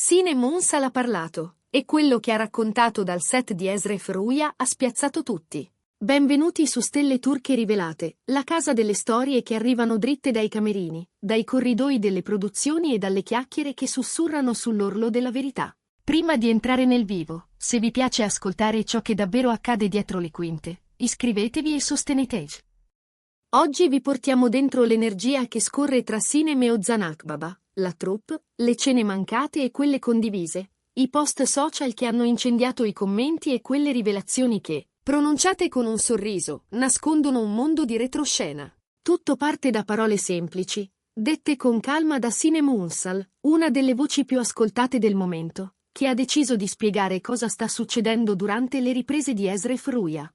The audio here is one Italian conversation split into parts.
Sinem Unsal ha parlato, e quello che ha raccontato dal set di Esref Ruya ha spiazzato tutti. Benvenuti su Stelle Turche Rivelate, la casa delle storie che arrivano dritte dai camerini, dai corridoi delle produzioni e dalle chiacchiere che sussurrano sull'orlo della verità. Prima di entrare nel vivo, se vi piace ascoltare ciò che davvero accade dietro le quinte, iscrivetevi e sosteneteci. Oggi vi portiamo dentro l'energia che scorre tra Sinem e Ozan Akbaba, la troupe, le cene mancate e quelle condivise, i post social che hanno incendiato i commenti e quelle rivelazioni che, pronunciate con un sorriso, nascondono un mondo di retroscena. Tutto parte da parole semplici, dette con calma da Sinem Unsal, una delle voci più ascoltate del momento, che ha deciso di spiegare cosa sta succedendo durante le riprese di Esref Ruya.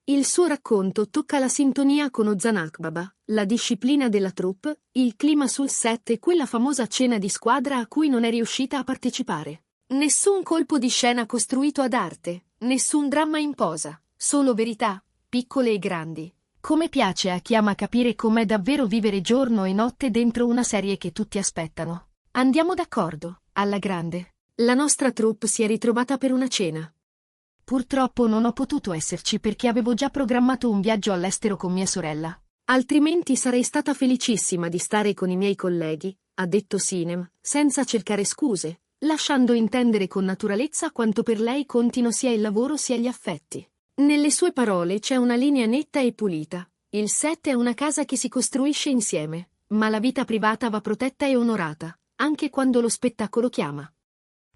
Il suo racconto tocca la sintonia con Ozan Akbaba, la disciplina della troupe, il clima sul set e quella famosa cena di squadra a cui non è riuscita a partecipare. Nessun colpo di scena costruito ad arte, nessun dramma in posa, solo verità, piccole e grandi. Come piace a chi ama capire com'è davvero vivere giorno e notte dentro una serie che tutti aspettano. Andiamo d'accordo, alla grande. La nostra troupe si è ritrovata per una cena. Purtroppo non ho potuto esserci perché avevo già programmato un viaggio all'estero con mia sorella. Altrimenti sarei stata felicissima di stare con i miei colleghi, ha detto Sinem, senza cercare scuse, lasciando intendere con naturalezza quanto per lei contino sia il lavoro sia gli affetti. Nelle sue parole c'è una linea netta e pulita. Il set è una casa che si costruisce insieme, ma la vita privata va protetta e onorata, anche quando lo spettacolo chiama.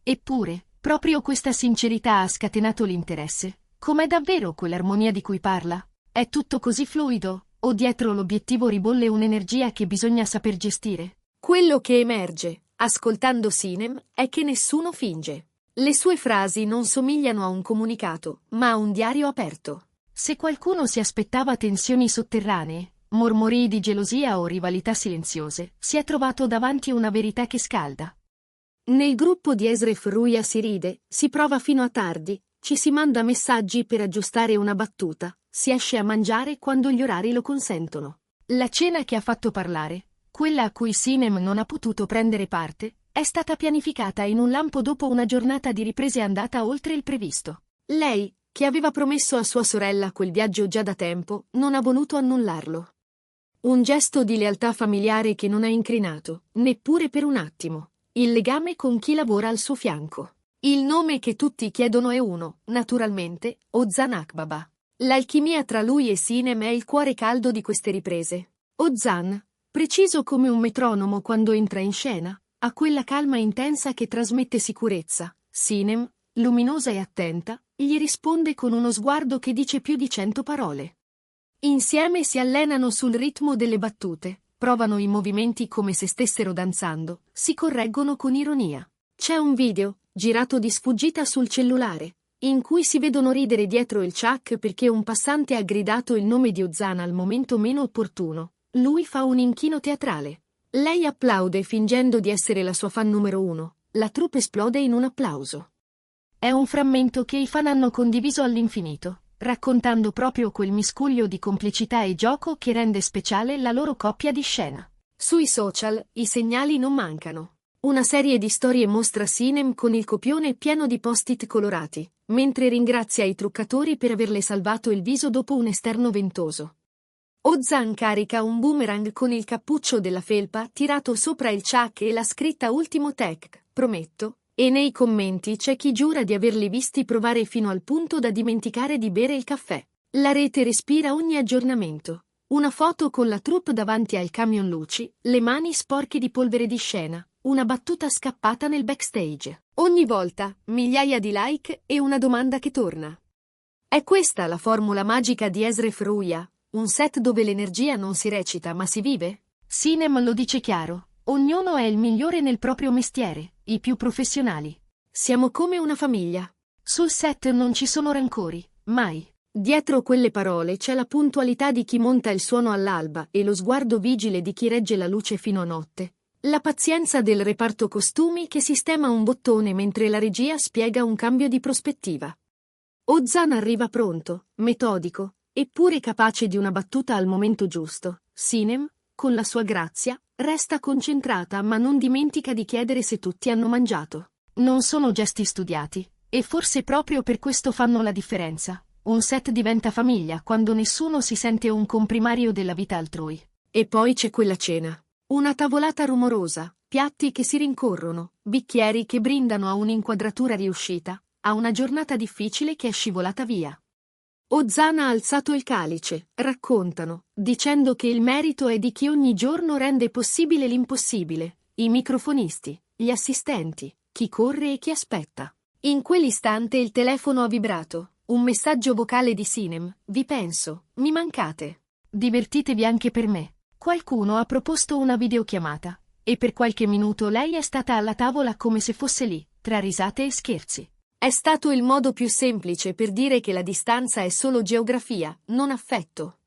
Eppure, proprio questa sincerità ha scatenato l'interesse. Com'è davvero quell'armonia di cui parla? È tutto così fluido, o dietro l'obiettivo ribolle un'energia che bisogna saper gestire? Quello che emerge, ascoltando Sinem, è che nessuno finge. Le sue frasi non somigliano a un comunicato, ma a un diario aperto. Se qualcuno si aspettava tensioni sotterranee, mormorii di gelosia o rivalità silenziose, si è trovato davanti una verità che scalda. Nel gruppo di Esref Ruya si ride, si prova fino a tardi, ci si manda messaggi per aggiustare una battuta, si esce a mangiare quando gli orari lo consentono. La cena che ha fatto parlare, quella a cui Sinem non ha potuto prendere parte, è stata pianificata in un lampo dopo una giornata di riprese andata oltre il previsto. Lei, che aveva promesso a sua sorella quel viaggio già da tempo, non ha voluto annullarlo. Un gesto di lealtà familiare che non ha incrinato, neppure per un attimo, il legame con chi lavora al suo fianco. Il nome che tutti chiedono è uno, naturalmente, Ozan Akbaba. L'alchimia tra lui e Sinem è il cuore caldo di queste riprese. Ozan, preciso come un metronomo quando entra in scena, ha quella calma intensa che trasmette sicurezza. Sinem, luminosa e attenta, gli risponde con uno sguardo che dice più di 100 parole. Insieme si allenano sul ritmo delle battute, provano i movimenti come se stessero danzando, si correggono con ironia. C'è un video, girato di sfuggita sul cellulare, in cui si vedono ridere dietro il chuck perché un passante ha gridato il nome di Ozan al momento meno opportuno. Lui fa un inchino teatrale. Lei applaude fingendo di essere la sua fan numero uno. La troupe esplode in un applauso. È un frammento che i fan hanno condiviso all'infinito, raccontando proprio quel miscuglio di complicità e gioco che rende speciale la loro coppia di scena. Sui social, i segnali non mancano. Una serie di storie mostra Sinem con il copione pieno di post-it colorati, mentre ringrazia i truccatori per averle salvato il viso dopo un esterno ventoso. Ozan carica un boomerang con il cappuccio della felpa tirato sopra il chuck e la scritta ultimo tech, prometto, e nei commenti c'è chi giura di averli visti provare fino al punto da dimenticare di bere il caffè. La rete respira ogni aggiornamento. Una foto con la troupe davanti al camion luci, le mani sporche di polvere di scena, una battuta scappata nel backstage. Ogni volta, migliaia di like e una domanda che torna. È questa la formula magica di Esref Ruya? Un set dove l'energia non si recita ma si vive? Sinem lo dice chiaro, ognuno è il migliore nel proprio mestiere, i più professionali. Siamo come una famiglia. Sul set non ci sono rancori, mai. Dietro quelle parole c'è la puntualità di chi monta il suono all'alba e lo sguardo vigile di chi regge la luce fino a notte. La pazienza del reparto costumi che sistema un bottone mentre la regia spiega un cambio di prospettiva. Ozan arriva pronto, metodico, eppure capace di una battuta al momento giusto. Sinem, con la sua grazia, resta concentrata ma non dimentica di chiedere se tutti hanno mangiato. Non sono gesti studiati, e forse proprio per questo fanno la differenza. Un set diventa famiglia quando nessuno si sente un comprimario della vita altrui. E poi c'è quella cena. Una tavolata rumorosa, piatti che si rincorrono, bicchieri che brindano a un'inquadratura riuscita, a una giornata difficile che è scivolata via. Ozan ha alzato il calice, raccontano, dicendo che il merito è di chi ogni giorno rende possibile l'impossibile, i microfonisti, gli assistenti, chi corre e chi aspetta. In quell'istante il telefono ha vibrato, un messaggio vocale di Sinem: vi penso, mi mancate. Divertitevi anche per me. Qualcuno ha proposto una videochiamata, e per qualche minuto lei è stata alla tavola come se fosse lì, tra risate e scherzi. È stato il modo più semplice per dire che la distanza è solo geografia, non affetto.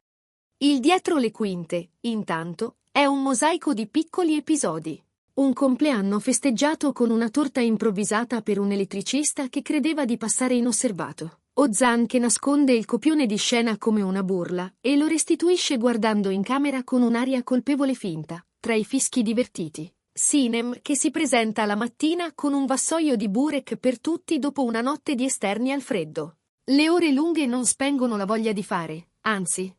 Il dietro le quinte, intanto, è un mosaico di piccoli episodi. Un compleanno festeggiato con una torta improvvisata per un elettricista che credeva di passare inosservato. Ozan che nasconde il copione di scena come una burla e lo restituisce guardando in camera con un'aria colpevole finta, tra i fischi divertiti. Sinem che si presenta la mattina con un vassoio di burek per tutti dopo una notte di esterni al freddo. Le ore lunghe non spengono la voglia di fare, anzi.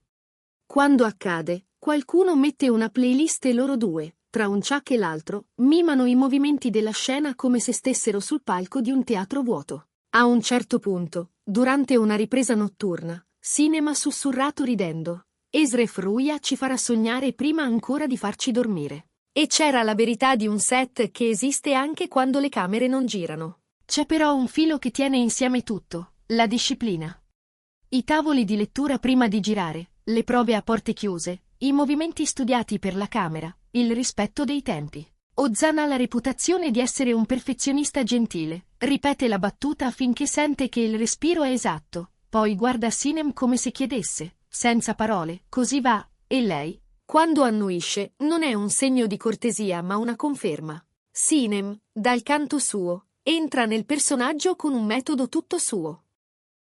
Quando accade, qualcuno mette una playlist e loro due, tra un ciak e l'altro, mimano i movimenti della scena come se stessero sul palco di un teatro vuoto. A un certo punto, durante una ripresa notturna, Sinem ha sussurrato ridendo: Esref Ruya ci farà sognare prima ancora di farci dormire. E c'era la verità di un set che esiste anche quando le camere non girano. C'è però un filo che tiene insieme tutto: la disciplina. I tavoli di lettura prima di girare, le prove a porte chiuse, i movimenti studiati per la camera, il rispetto dei tempi. Ozan ha la reputazione di essere un perfezionista gentile, ripete la battuta finché sente che il respiro è esatto, poi guarda Sinem come se chiedesse, senza parole, così va, e lei? Quando annuisce, non è un segno di cortesia ma una conferma. Sinem, dal canto suo, entra nel personaggio con un metodo tutto suo.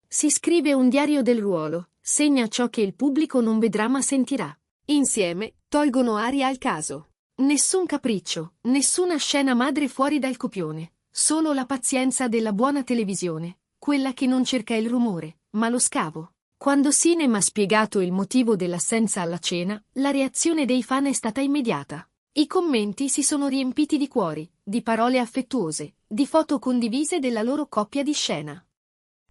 Si scrive un diario del ruolo, segna ciò che il pubblico non vedrà ma sentirà. Insieme, tolgono aria al caso. Nessun capriccio, nessuna scena madre fuori dal copione, solo la pazienza della buona televisione, quella che non cerca il rumore, ma lo scavo. Quando Sinem ha spiegato il motivo dell'assenza alla cena, la reazione dei fan è stata immediata. I commenti si sono riempiti di cuori, di parole affettuose, di foto condivise della loro coppia di scena.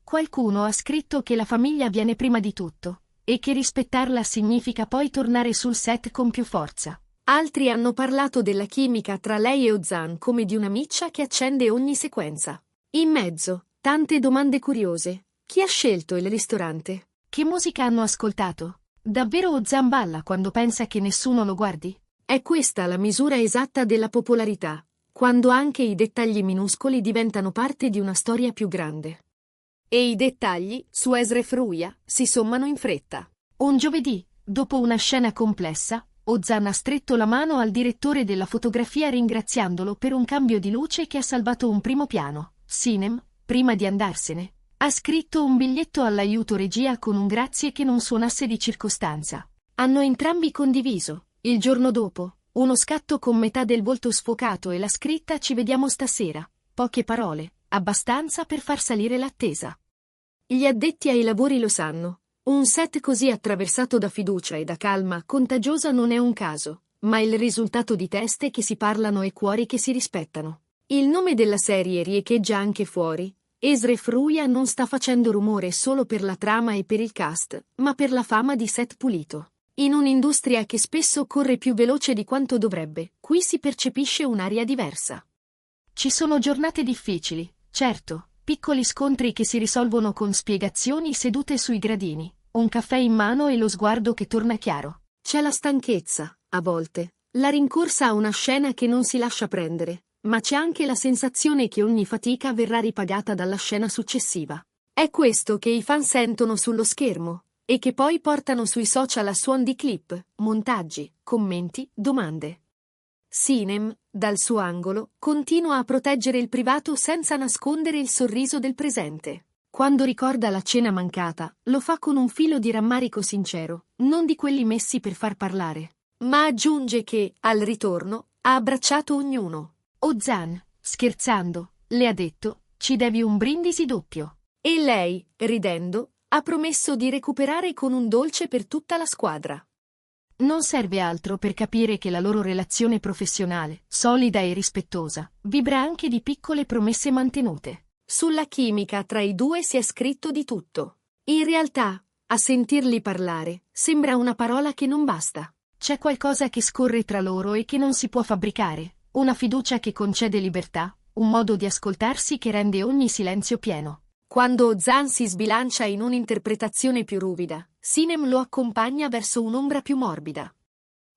Qualcuno ha scritto che la famiglia viene prima di tutto, e che rispettarla significa poi tornare sul set con più forza. Altri hanno parlato della chimica tra lei e Ozan come di una miccia che accende ogni sequenza. In mezzo, tante domande curiose. Chi ha scelto il ristorante? Che musica hanno ascoltato? Davvero Ozan balla quando pensa che nessuno lo guardi? È questa la misura esatta della popolarità, quando anche i dettagli minuscoli diventano parte di una storia più grande. E i dettagli, su Esref Ruya, si sommano in fretta. Un giovedì, dopo una scena complessa, Ozan ha stretto la mano al direttore della fotografia ringraziandolo per un cambio di luce che ha salvato un primo piano. Sinem, prima di andarsene, ha scritto un biglietto all'aiuto regia con un grazie che non suonasse di circostanza. Hanno entrambi condiviso, il giorno dopo, uno scatto con metà del volto sfocato e la scritta "Ci vediamo stasera". Poche parole, abbastanza per far salire l'attesa. Gli addetti ai lavori lo sanno. Un set così attraversato da fiducia e da calma contagiosa non è un caso, ma il risultato di teste che si parlano e cuori che si rispettano. Il nome della serie riecheggia anche fuori. Esref Ruya non sta facendo rumore solo per la trama e per il cast, ma per la fama di set pulito. In un'industria che spesso corre più veloce di quanto dovrebbe, qui si percepisce un'aria diversa. Ci sono giornate difficili, certo, piccoli scontri che si risolvono con spiegazioni sedute sui gradini, un caffè in mano e lo sguardo che torna chiaro. C'è la stanchezza, a volte, la rincorsa a una scena che non si lascia prendere, ma c'è anche la sensazione che ogni fatica verrà ripagata dalla scena successiva. È questo che i fan sentono sullo schermo, e che poi portano sui social a suon di clip, montaggi, commenti, domande. Sinem, dal suo angolo, continua a proteggere il privato senza nascondere il sorriso del presente. Quando ricorda la cena mancata, lo fa con un filo di rammarico sincero, non di quelli messi per far parlare. Ma aggiunge che, al ritorno, ha abbracciato ognuno. Ozan, scherzando, le ha detto, ci devi un brindisi doppio. E lei, ridendo, ha promesso di recuperare con un dolce per tutta la squadra. Non serve altro per capire che la loro relazione professionale, solida e rispettosa, vibra anche di piccole promesse mantenute. Sulla chimica tra i due si è scritto di tutto. In realtà, a sentirli parlare, sembra una parola che non basta. C'è qualcosa che scorre tra loro e che non si può fabbricare, una fiducia che concede libertà, un modo di ascoltarsi che rende ogni silenzio pieno. Quando Ozan si sbilancia in un'interpretazione più ruvida, Sinem lo accompagna verso un'ombra più morbida.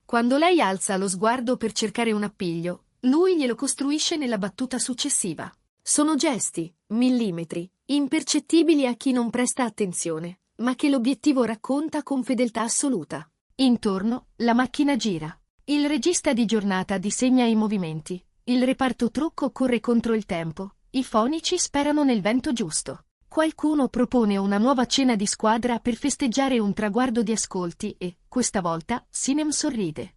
Quando lei alza lo sguardo per cercare un appiglio, lui glielo costruisce nella battuta successiva. Sono gesti, millimetri, impercettibili a chi non presta attenzione, ma che l'obiettivo racconta con fedeltà assoluta. Intorno, la macchina gira. Il regista di giornata disegna i movimenti, il reparto trucco corre contro il tempo, i fonici sperano nel vento giusto. Qualcuno propone una nuova cena di squadra per festeggiare un traguardo di ascolti e, questa volta, Sinem sorride.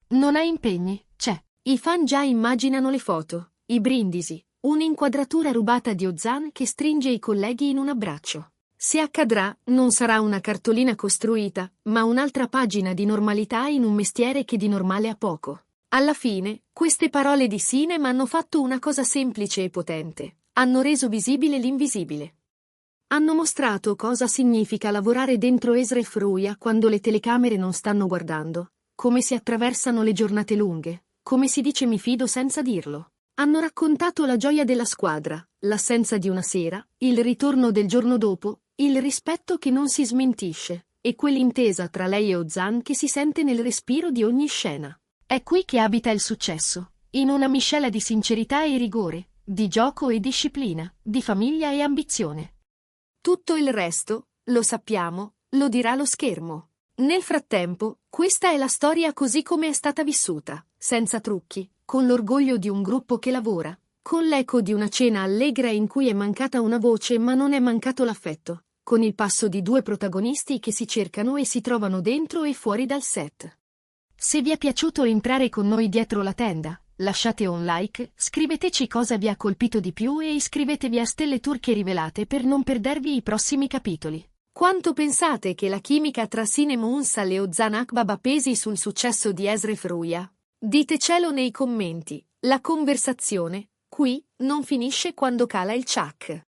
Non ha impegni, c'è. I fan già immaginano le foto, i brindisi, un'inquadratura rubata di Ozan che stringe i colleghi in un abbraccio. Se accadrà, non sarà una cartolina costruita, ma un'altra pagina di normalità in un mestiere che di normale ha poco. Alla fine, queste parole di Sinem hanno fatto una cosa semplice e potente. Hanno reso visibile l'invisibile. Hanno mostrato cosa significa lavorare dentro Esref Ruya quando le telecamere non stanno guardando, come si attraversano le giornate lunghe, come si dice mi fido senza dirlo. Hanno raccontato la gioia della squadra, l'assenza di una sera, il ritorno del giorno dopo, il rispetto che non si smentisce, e quell'intesa tra lei e Ozan che si sente nel respiro di ogni scena. È qui che abita il successo, in una miscela di sincerità e rigore, di gioco e disciplina, di famiglia e ambizione. Tutto il resto, lo sappiamo, lo dirà lo schermo. Nel frattempo, questa è la storia così come è stata vissuta, senza trucchi, con l'orgoglio di un gruppo che lavora, con l'eco di una cena allegra in cui è mancata una voce ma non è mancato l'affetto, con il passo di due protagonisti che si cercano e si trovano dentro e fuori dal set. Se vi è piaciuto entrare con noi dietro la tenda, lasciate un like, scriveteci cosa vi ha colpito di più e iscrivetevi a Stelle Turche Rivelate per non perdervi i prossimi capitoli. Quanto pensate che la chimica tra Sinem Ünsal e Ozan Akbaba pesi sul successo di Esref Ruya? Ditecelo nei commenti. La conversazione, qui, non finisce quando cala il ciak.